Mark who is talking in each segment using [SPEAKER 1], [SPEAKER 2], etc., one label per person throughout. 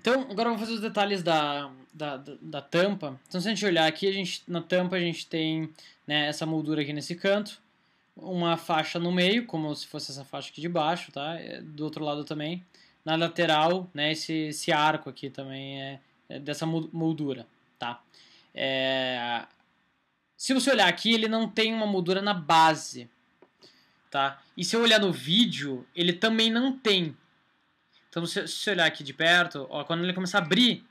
[SPEAKER 1] Então, agora eu vou fazer os detalhes da tampa. Então, se a gente olhar aqui, na tampa a gente tem, né, essa moldura aqui nesse canto, uma faixa no meio, como se fosse essa faixa aqui de baixo, tá? Do outro lado também. Na lateral, né, esse arco aqui também é dessa moldura, tá? Se você olhar aqui, ele não tem uma moldura na base, tá? E se eu olhar no vídeo, ele também não tem. Então, se você olhar aqui de perto, ó, quando ele começar a abrir,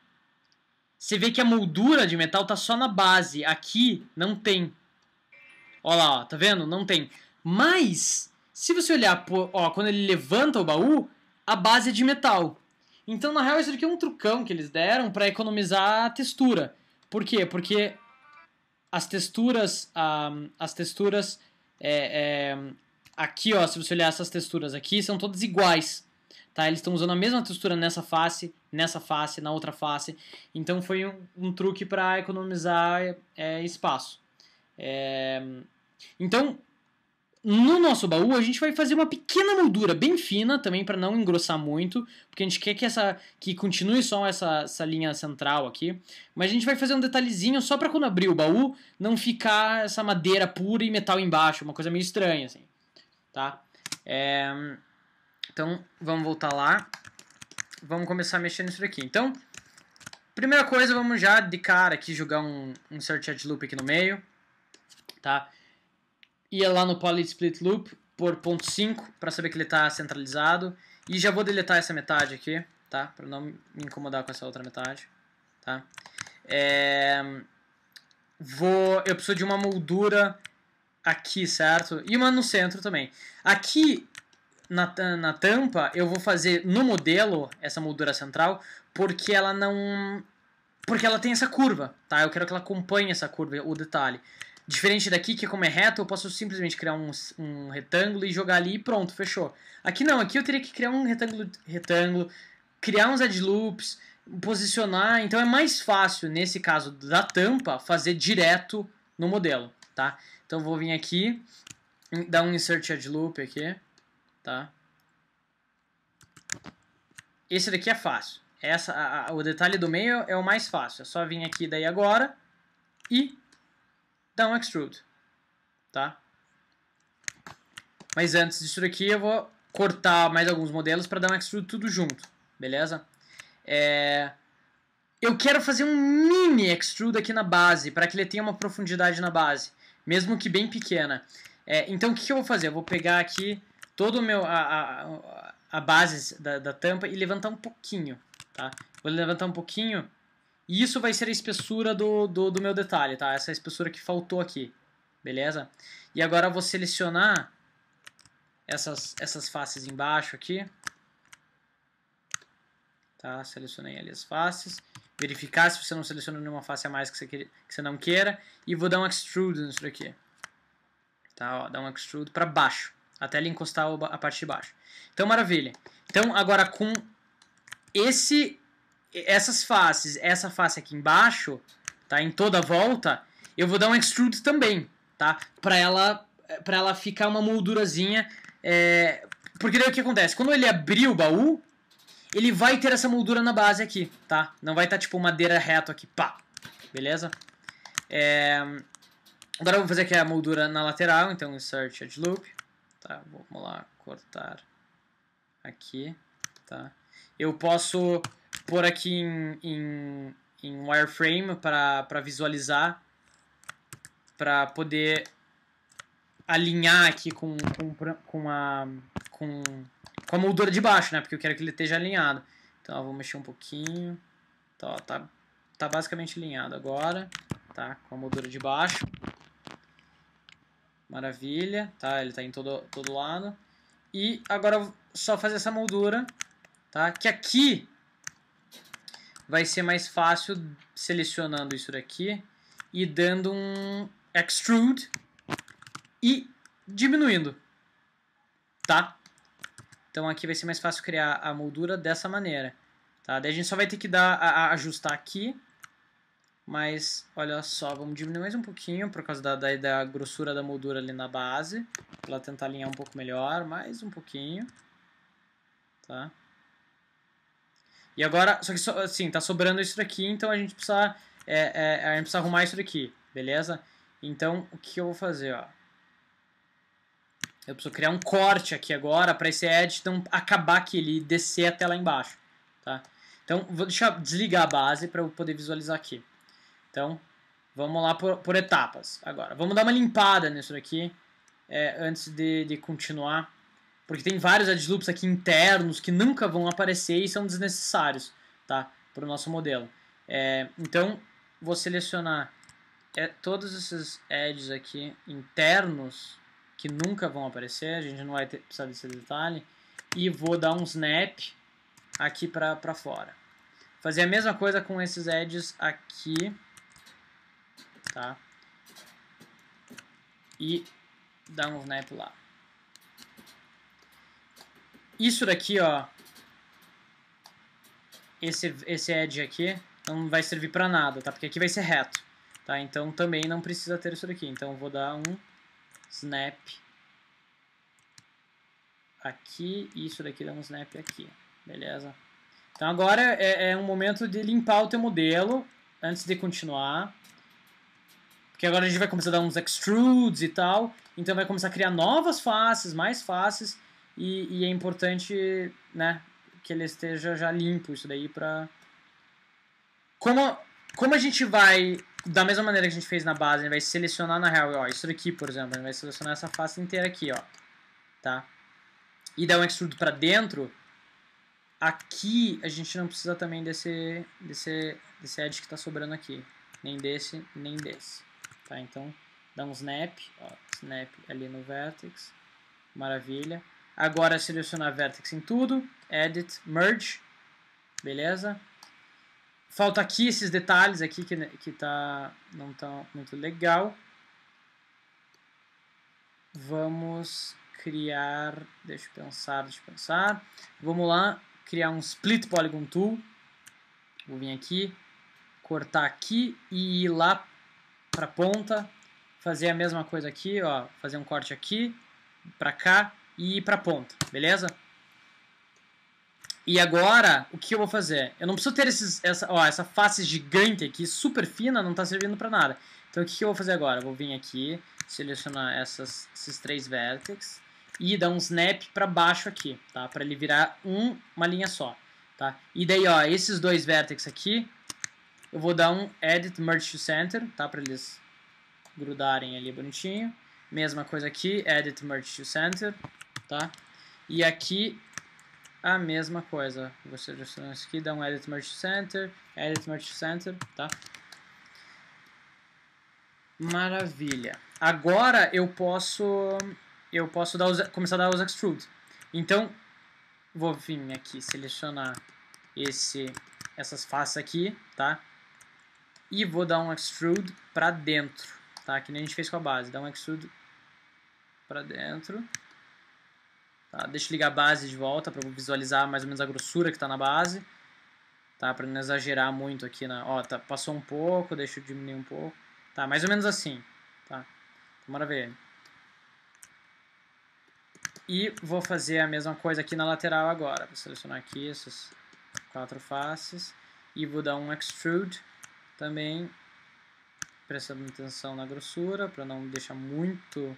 [SPEAKER 1] você vê que a moldura de metal tá só na base. Aqui não tem. Ó lá, ó, tá vendo? Não tem. Mas, se você olhar, ó, quando ele levanta o baú, a base é de metal. Então, na real, isso aqui é um trucão que eles deram para economizar a textura. Por quê? Porque as texturas aqui, ó, se você olhar essas texturas aqui, são todas iguais. Tá? Eles estão usando a mesma textura nessa face, na outra face. Então foi um truque para economizar espaço. Então, no nosso baú, a gente vai fazer uma pequena moldura bem fina também para não engrossar muito, porque a gente quer que continue só essa linha central aqui. Mas a gente vai fazer um detalhezinho só para quando abrir o baú não ficar essa madeira pura e metal embaixo, uma coisa meio estranha assim, tá? Então, vamos voltar lá. Vamos começar a mexer nisso daqui. Então, primeira coisa, vamos já de cara aqui jogar um Insert Edge Loop aqui no meio. Tá? Ir lá no Poly Split Loop por 0.5 para saber que ele está centralizado. E já vou deletar essa metade aqui, tá? Para não me incomodar com essa outra metade. Tá? Eu preciso de uma moldura aqui, certo? E uma no centro também. Aqui na tampa, eu vou fazer no modelo essa moldura central, porque ela tem essa curva, tá? Eu quero que ela acompanhe essa curva, o detalhe. Diferente daqui, que como é reto, eu posso simplesmente criar um retângulo e jogar ali e pronto, fechou. Aqui não, aqui eu teria que criar um retângulo, criar uns edge loops, posicionar, então é mais fácil, nesse caso da tampa, fazer direto no modelo, tá? Então eu vou vir aqui, dar um insert edge loop aqui. Tá? Esse daqui é fácil. O detalhe do meio é o mais fácil. É só vir aqui daí agora e dar um extrude. Tá? Mas antes disso daqui eu vou cortar mais alguns modelos para dar um extrude tudo junto. Beleza? Eu quero fazer um mini extrude aqui na base para que ele tenha uma profundidade na base. Mesmo que bem pequena. Então o que eu vou fazer? Eu vou pegar aqui todo a base da tampa e levantar um pouquinho, tá? Vou levantar um pouquinho e isso vai ser a espessura do meu detalhe, tá? Essa espessura que faltou aqui, beleza? E agora eu vou selecionar essas faces embaixo aqui, tá? Selecionei ali as faces, verificar se você não selecionou nenhuma face a mais que você não queira e vou dar um extrude nisso daqui, tá? Ó, dar um extrude para baixo. Até ele encostar a parte de baixo. Então, maravilha. Então, agora com essas faces, essa face aqui embaixo, tá, em toda a volta, eu vou dar um extrude também, tá? Pra ela ficar uma moldurazinha. Porque daí o que acontece? Quando ele abrir o baú, ele vai ter essa moldura na base aqui, tá? Não vai estar tipo madeira reto aqui, pá. Beleza? Agora eu vou fazer aqui a moldura na lateral, então insert edge loop. Tá, vamos lá, cortar aqui, tá? Eu posso pôr aqui em wireframe para visualizar, para poder alinhar aqui com a moldura de baixo, né? Porque eu quero que ele esteja alinhado. Então eu vou mexer um pouquinho, tá basicamente alinhado agora, tá? Com a moldura de baixo. Maravilha, tá? Ele está em todo lado. E agora só fazer essa moldura, tá? Que aqui vai ser mais fácil selecionando isso daqui e dando um extrude e diminuindo, tá? Então aqui vai ser mais fácil criar a moldura dessa maneira, tá? Daí a gente só vai ter que ajustar aqui. Mas, olha só, vamos diminuir mais um pouquinho por causa da grossura da moldura ali na base. Para ela tentar alinhar um pouco melhor, mais um pouquinho. Tá? E agora, só que assim, tá sobrando isso daqui, então a gente precisa, a gente precisa arrumar isso daqui, beleza? Então, o que eu vou fazer, ó? Eu preciso criar um corte aqui agora para esse edge não acabar aqui, ele descer até lá embaixo, tá? Então, vou deixar desligar a base para eu poder visualizar aqui. Então, vamos lá por etapas agora. Vamos dar uma limpada nisso daqui antes de continuar. Porque tem vários edge loops aqui internos que nunca vão aparecer e são desnecessários, tá? Para o nosso modelo. Então, vou selecionar todos esses edges aqui internos que nunca vão aparecer, a gente não vai precisar desse detalhe, e vou dar um snap aqui para fora. Fazer a mesma coisa com esses edges aqui, tá? E dar um snap lá. Isso daqui, ó, esse edge aqui não vai servir para nada, tá? Porque aqui vai ser reto, tá? Então também não precisa ter isso daqui. Então vou dar um snap aqui e isso daqui dá um snap aqui, beleza? Então agora é um momento de limpar o teu modelo antes de continuar, porque agora a gente vai começar a dar uns extrudes e tal, então vai começar a criar novas faces, mais faces, e é importante, né, que ele esteja já limpo isso daí pra... Como a gente vai, da mesma maneira que a gente fez na base, a gente vai selecionar na real, ó, isso daqui, por exemplo, a gente vai selecionar essa face inteira aqui, ó, tá? E dar um extrude pra dentro, aqui a gente não precisa também desse edge que está sobrando aqui. Nem desse, nem desse. Tá? Então, dá um snap. Ó, snap ali no vertex. Maravilha. Agora selecionar vertex em tudo. Edit, merge. Beleza. Falta aqui esses detalhes aqui que não tá muito legal. Vamos criar... Deixa eu pensar. Vamos lá. Criar um Split Polygon Tool. Vou vir aqui, cortar aqui e ir lá para a ponta. Fazer a mesma coisa aqui, ó, fazer um corte aqui, para cá e ir para a ponta, beleza? E agora, o que eu vou fazer? Eu não preciso ter essa face gigante aqui, super fina, não está servindo para nada. Então o que eu vou fazer agora? Eu vou vir aqui, selecionar esses 3 vértices e dar um snap para baixo aqui, tá? Para ele virar uma linha só, tá? E daí, ó, esses 2 vértices aqui, eu vou dar um Edit Merge to Center, tá? Para eles grudarem ali bonitinho. Mesma coisa aqui, Edit Merge to Center, tá? E aqui a mesma coisa. Vou selecionar isso aqui, dar um Edit Merge to Center, Edit Merge to Center, tá? Maravilha. Agora eu posso começar a dar os extrude. Então, vou vir aqui, selecionar essas faces aqui, tá? E vou dar um extrude para dentro, tá? Que nem a gente fez com a base. Dá um extrude para dentro. Tá? Deixa eu ligar a base de volta para visualizar mais ou menos a grossura que está na base. Tá? Para não exagerar muito aqui. Ó, tá, passou um pouco, deixa eu diminuir um pouco. Tá, mais ou menos assim. Tá? Maravilha. E vou fazer a mesma coisa aqui na lateral agora. Vou selecionar aqui essas 4 faces. E vou dar um extrude também, prestando atenção na grossura, para não deixar muito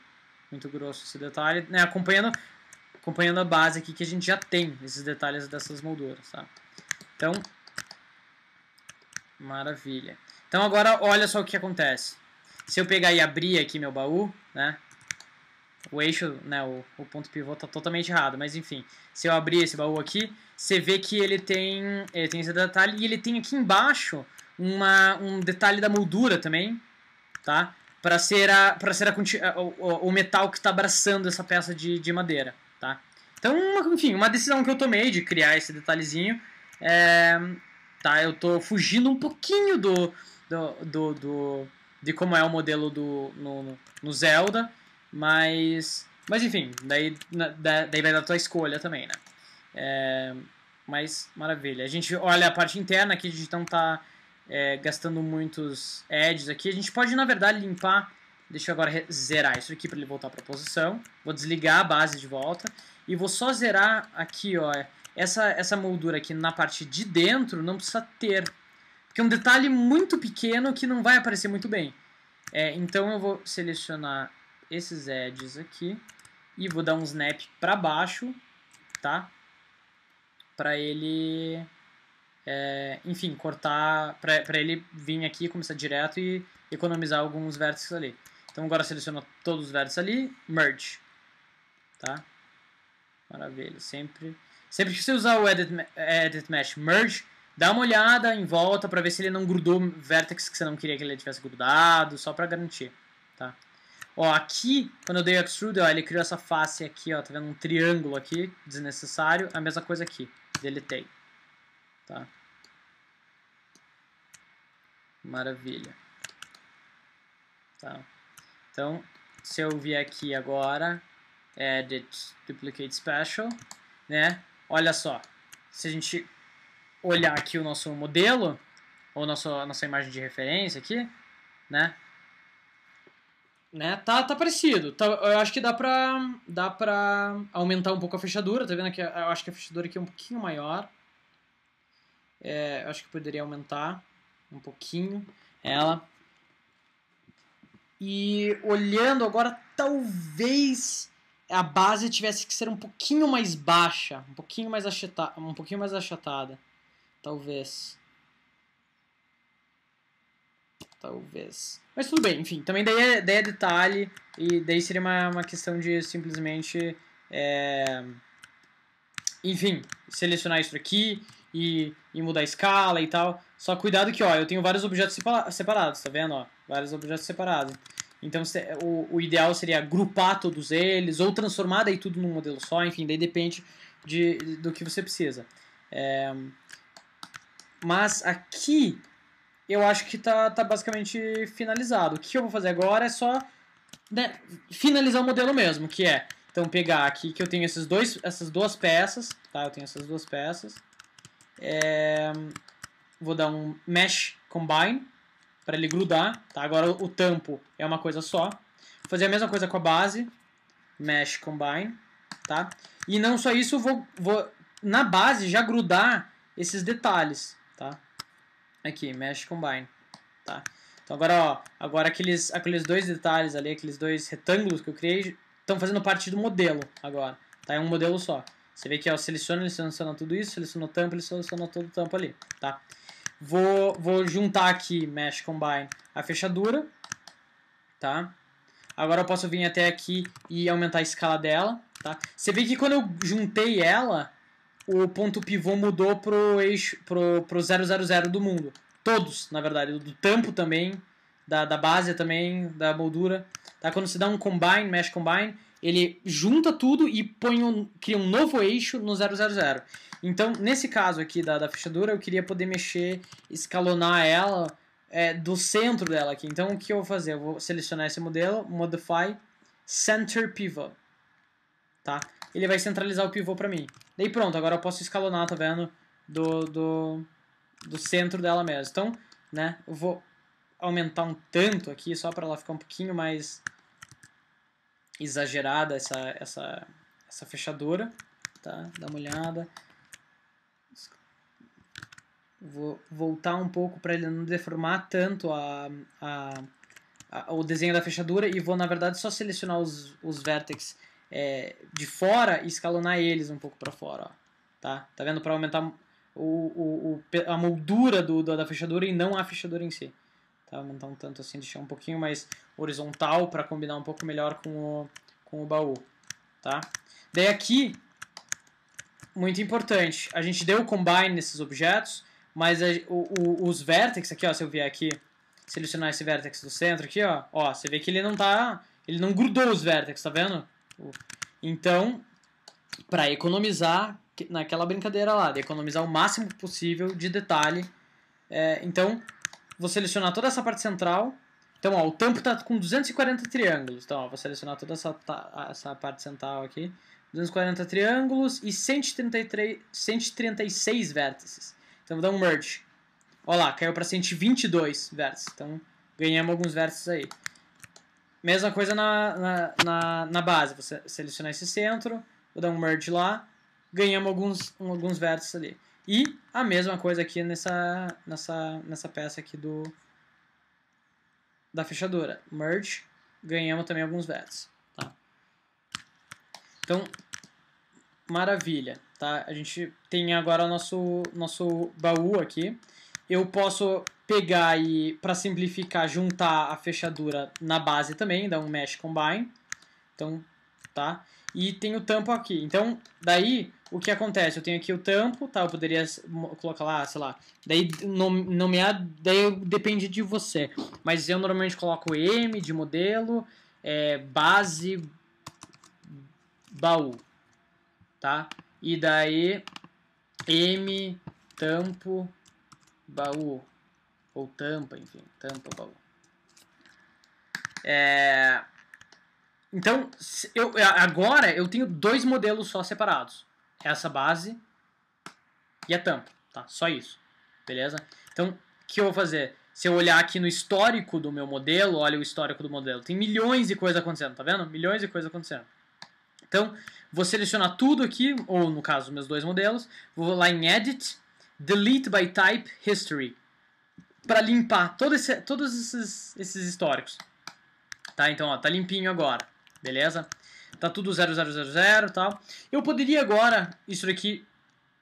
[SPEAKER 1] grosso esse detalhe. Né, acompanhando a base aqui que a gente já tem, esses detalhes dessas molduras. Tá? Então, maravilha. Então agora olha só o que acontece. Se eu pegar e abrir aqui meu baú, né? O eixo, né, o ponto pivô está totalmente errado, mas enfim, se eu abrir esse baú aqui, você vê que ele tem esse detalhe e ele tem aqui embaixo um detalhe da moldura também, tá? Para ser o metal que está abraçando essa peça de madeira, tá? Então, enfim, uma decisão que eu tomei de criar esse detalhezinho, tá? Eu tô fugindo um pouquinho de como é o modelo no Zelda. Mas enfim, daí vai dar a tua escolha também, né? Mas maravilha. A gente olha a parte interna aqui, a gente não tá gastando muitos edges aqui. A gente pode, na verdade, limpar. Deixa eu agora zerar isso aqui para ele voltar para a posição. Vou desligar a base de volta. E vou só zerar aqui, ó, essa moldura aqui na parte de dentro não precisa ter. Porque é um detalhe muito pequeno que não vai aparecer muito bem. Então eu vou selecionar esses edges aqui e vou dar um snap para baixo, tá? Para ele, enfim, cortar, para ele vir aqui, começar direto e economizar alguns vértices ali. Então agora seleciono todos os vértices ali, merge, tá? Maravilha, sempre que você usar o Edit Mesh Merge, dá uma olhada em volta para ver se ele não grudou vértices que você não queria que ele tivesse grudado, só para garantir, tá? Ó, aqui, quando eu dei Extrude, ó, ele criou essa face aqui, ó, tá vendo um triângulo aqui, desnecessário, a mesma coisa aqui, deletei, tá? Maravilha. Tá. Então, se eu vier aqui agora, Edit Duplicate Special, né? Olha só, se a gente olhar aqui o nosso modelo, ou a nossa imagem de referência aqui, né? Tá parecido. Eu acho que dá pra aumentar um pouco a fechadura, tá vendo aqui? Eu acho que a fechadura aqui é um pouquinho maior. Eu acho que poderia aumentar um pouquinho ela. E olhando agora, talvez a base tivesse que ser um pouquinho mais baixa, um pouquinho mais achatada. Talvez. Mas tudo bem, enfim, também daí é detalhe, e daí seria uma questão de simplesmente, enfim, selecionar isso aqui e mudar a escala e tal. Só cuidado que, ó, eu tenho vários objetos separados, tá vendo? Ó, vários objetos separados. Então o ideal seria agrupar todos eles, ou transformar daí tudo num modelo só, enfim, daí depende do que você precisa. Mas aqui eu acho que tá basicamente finalizado. O que eu vou fazer agora é só, né, finalizar o modelo mesmo, que é, então, pegar aqui que eu tenho essas duas peças, tá? Eu tenho essas duas peças. Vou dar um Mesh Combine para ele grudar, tá? Agora o tampo é uma coisa só. Vou fazer a mesma coisa com a base, Mesh Combine, tá? E não só isso, vou na base já grudar esses detalhes, tá? Aqui, Mesh Combine, tá? Então agora aqueles dois detalhes ali, aqueles dois retângulos que eu criei, estão fazendo parte do modelo agora, tá? É um modelo só. Você vê que ele seleciona tudo isso, seleciona o tampo, ele seleciona todo o tampo ali, tá? Vou juntar aqui, Mesh Combine, a fechadura, tá? Agora eu posso vir até aqui e aumentar a escala dela, tá? Você vê que quando eu juntei ela, o ponto pivô mudou pro eixo, pro 000 do mundo. Todos, na verdade. Do tampo também, da base também, da moldura. Tá? Quando você dá um combine, mesh combine, ele junta tudo e cria um novo eixo no 000. Então, nesse caso aqui da fechadura, eu queria poder mexer, escalonar ela do centro dela aqui. Então, o que eu vou fazer? Eu vou selecionar esse modelo, Modify, Center Pivot. Tá? Ele vai centralizar o pivô pra mim. Daí pronto, agora eu posso escalonar, tá vendo? Do centro dela mesmo. Então, né, eu vou aumentar um tanto aqui, só para ela ficar um pouquinho mais exagerada essa fechadura, tá? Dá uma olhada. Vou voltar um pouco para ele não deformar tanto o desenho da fechadura e vou, na verdade, só selecionar os vértices de fora e escalonar eles um pouco para fora, ó. Tá vendo? Para aumentar a moldura da fechadura e não a fechadura em si. Tá? Aumentar um tanto assim, deixar um pouquinho mais horizontal para combinar um pouco melhor com o baú. Tá? Daí aqui, muito importante, a gente deu o combine nesses objetos, mas os vértices aqui, ó, se eu vier aqui, selecionar esse vértex do centro aqui, ó, você vê que ele não grudou os vértices, tá vendo? Então, para economizar naquela brincadeira lá, de economizar o máximo possível de detalhe, então vou selecionar toda essa parte central. Então, ó, o tampo está com 240 triângulos. Então, ó, vou selecionar toda essa parte central aqui. 240 triângulos e 136 vértices. Então, vou dar um merge. Olha lá, caiu para 122 vértices. Então, ganhamos alguns vértices aí. Mesma coisa na base. Vou selecionar esse centro. Vou dar um merge lá. ganhamos alguns vértices ali. E a mesma coisa aqui nessa peça aqui da fechadura. Merge, ganhamos também alguns vértices. Tá? Então, maravilha. Tá? A gente tem agora o nosso baú aqui. Eu posso pegar e, para simplificar, juntar a fechadura na base também, dar um Mesh Combine. Então, tá? E tem o tampo aqui. Então, daí, o que acontece? Eu tenho aqui o tampo, tá? Eu poderia colocar lá, sei lá. Daí, nomear, daí depende de você. Mas eu normalmente coloco M de modelo, base, baú, tá? E daí, M, tampo, baú. Ou tampa, enfim. Tampa, baú. Então, agora eu tenho dois modelos só separados. Essa base e a tampa, tá? Só isso, beleza? Então, o que eu vou fazer? Se eu olhar aqui no histórico do meu modelo, olha o histórico do modelo, tem milhões de coisas acontecendo, tá vendo? Milhões de coisas acontecendo. Então, vou selecionar tudo aqui, ou no caso, meus dois modelos, vou lá em Edit, Delete by Type History, para limpar todos esses históricos. Tá? Então, ó, tá limpinho agora. Beleza? Tá tudo 0000 e tal. Eu poderia agora, isso daqui,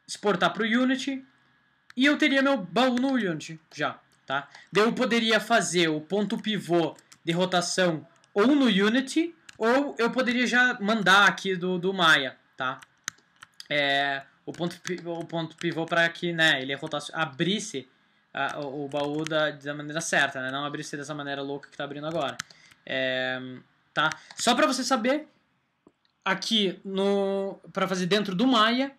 [SPEAKER 1] exportar para o Unity. E eu teria meu baú no Unity já. Tá? Daí eu poderia fazer o ponto pivô de rotação ou no Unity, ou eu poderia já mandar aqui do Maya. Tá? O ponto pivô para que, né, ele abrisse o baú da maneira certa, né? Não abrisse dessa maneira louca que tá abrindo agora. Tá? Só para você saber, aqui para fazer dentro do Maya,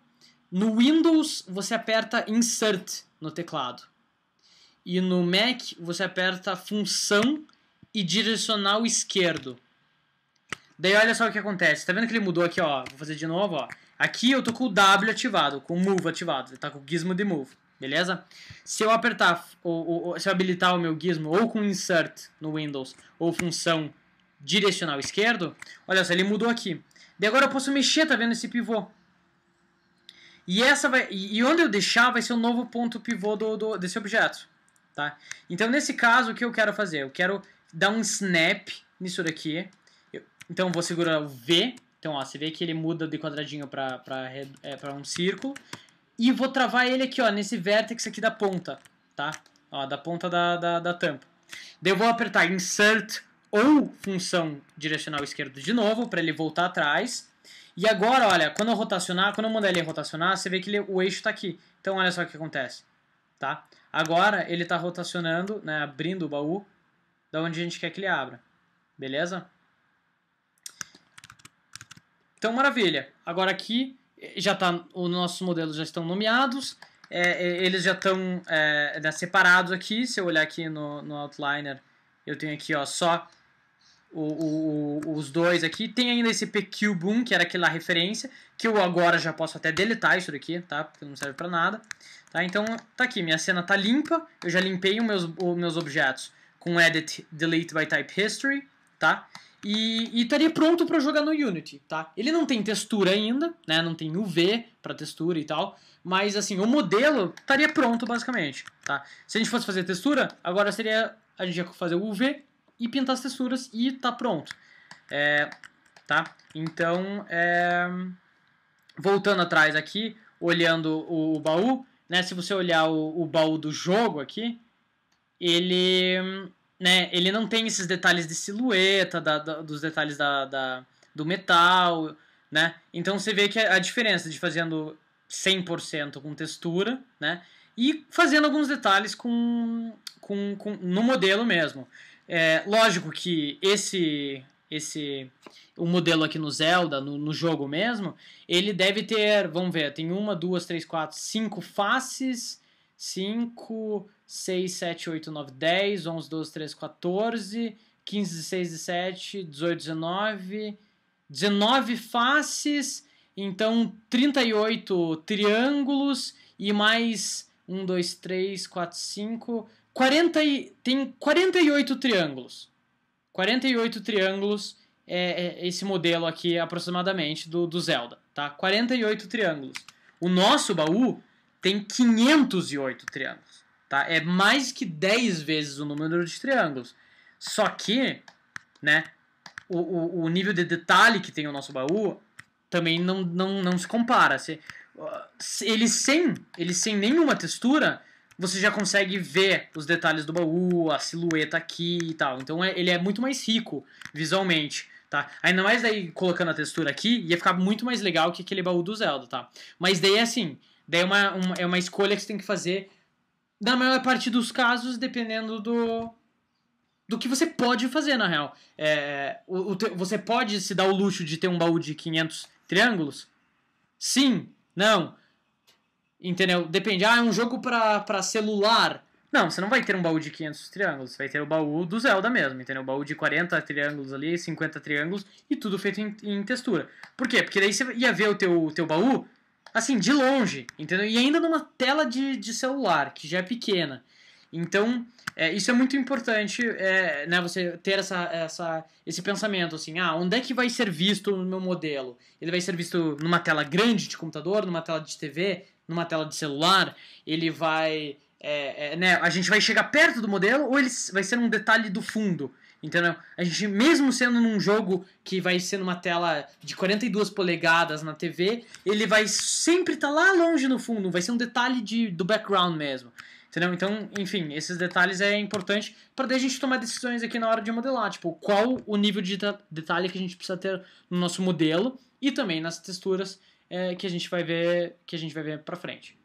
[SPEAKER 1] no Windows você aperta Insert no teclado. E no Mac você aperta função e direcional esquerdo. Daí olha só o que acontece. Tá vendo que ele mudou aqui, ó? Vou fazer de novo, ó. Aqui eu tô com o W ativado, com o Move ativado. Tá com o gizmo de Move. Beleza? Se eu apertar, se eu habilitar o meu gizmo ou com Insert no Windows ou função direcional esquerdo, olha só, ele mudou aqui. Daí agora eu posso mexer, tá vendo, esse pivô. E onde eu deixar vai ser o novo ponto pivô desse objeto. Tá? Então nesse caso, o que eu quero fazer? Eu quero dar um snap nisso daqui. Então eu vou segurar o V. Então ó, você vê que ele muda de quadradinho para um círculo. E vou travar ele aqui, ó, nesse vértex aqui da ponta. Tá? Ó, da ponta da tampa. Daí eu vou apertar Insert ou função direcional esquerdo de novo, para ele voltar atrás. E agora, olha, quando eu mandar ele rotacionar, você vê que o eixo está aqui. Então, olha só o que acontece. Tá? Agora, ele está rotacionando, né, abrindo o baú, da onde a gente quer que ele abra. Beleza? Então, maravilha. Agora aqui, os nossos modelos já estão nomeados. Eles já estão separados aqui. Se eu olhar aqui no Outliner, eu tenho aqui, ó, só os dois aqui. Tem ainda esse PQBoom, que era aquela referência, que eu agora já posso até deletar isso daqui, tá? Porque não serve pra nada. Tá? Então, tá aqui, minha cena tá limpa, eu já limpei os meus objetos com Edit, Delete by Type History, tá? E estaria pronto para jogar no Unity, tá? Ele não tem textura ainda, né? Não tem UV para textura e tal, mas assim, o modelo estaria pronto basicamente, tá? Se a gente fosse fazer textura, agora seria a gente ia fazer o UV e pintar as texturas e tá pronto. Tá? Então, voltando atrás aqui, olhando o baú, né? Se você olhar o baú do jogo aqui, ele não tem esses detalhes de silhueta, dos detalhes do metal, né? Então você vê que a diferença de fazendo 100% com textura, né? E fazendo alguns detalhes no modelo mesmo. Lógico que o modelo aqui no Zelda, no jogo mesmo, ele deve ter, vamos ver, tem 1, 2, 3, 4, 5 faces, 5, 6, 7, 8, 9, 10, 11, 12, 13, 14, 15, 16, 17, 18, 19 faces, então 38 triângulos e mais 1, 2, 3, 4, 5, tem 48 triângulos. 48 triângulos esse modelo aqui aproximadamente do Zelda, tá? 48 triângulos. O nosso baú tem 508 triângulos, tá? É mais que 10 vezes o número de triângulos. Só que, né, o nível de detalhe que tem o nosso baú também não se compara. Ele sem nenhuma textura, você já consegue ver os detalhes do baú, a silhueta aqui e tal. Então ele é muito mais rico visualmente, tá? Ainda mais daí colocando a textura aqui, ia ficar muito mais legal que aquele baú do Zelda, tá? Mas daí assim, daí é uma escolha que você tem que fazer na maior parte dos casos, dependendo do que você pode fazer, na real. Você pode se dar o luxo de ter um baú de 500 triângulos? Sim, não. Entendeu? Depende. Ah, é um jogo pra celular. Não, você não vai ter um baú de 500 triângulos. Você vai ter o baú do Zelda mesmo, entendeu? O baú de 40 triângulos ali, 50 triângulos e tudo feito em textura. Por quê? Porque daí você ia ver o teu baú, assim, de longe, entendeu? E ainda numa tela de celular, que já é pequena. Então, isso é muito importante, né, você ter esse pensamento, assim, onde é que vai ser visto no meu modelo? Ele vai ser visto numa tela grande de computador, numa tela de TV, numa tela de celular? Ele vai... né, a gente vai chegar perto do modelo ou ele vai ser um detalhe do fundo? Entendeu? A gente, mesmo sendo num jogo que vai ser numa tela de 42 polegadas na TV, ele vai sempre estar lá longe no fundo, vai ser um detalhe do background mesmo. Entendeu? Então, enfim, esses detalhes é importante para daí a gente tomar decisões aqui na hora de modelar. Tipo, qual o nível de detalhe que a gente precisa ter no nosso modelo e também nas texturas que a gente vai ver pra frente.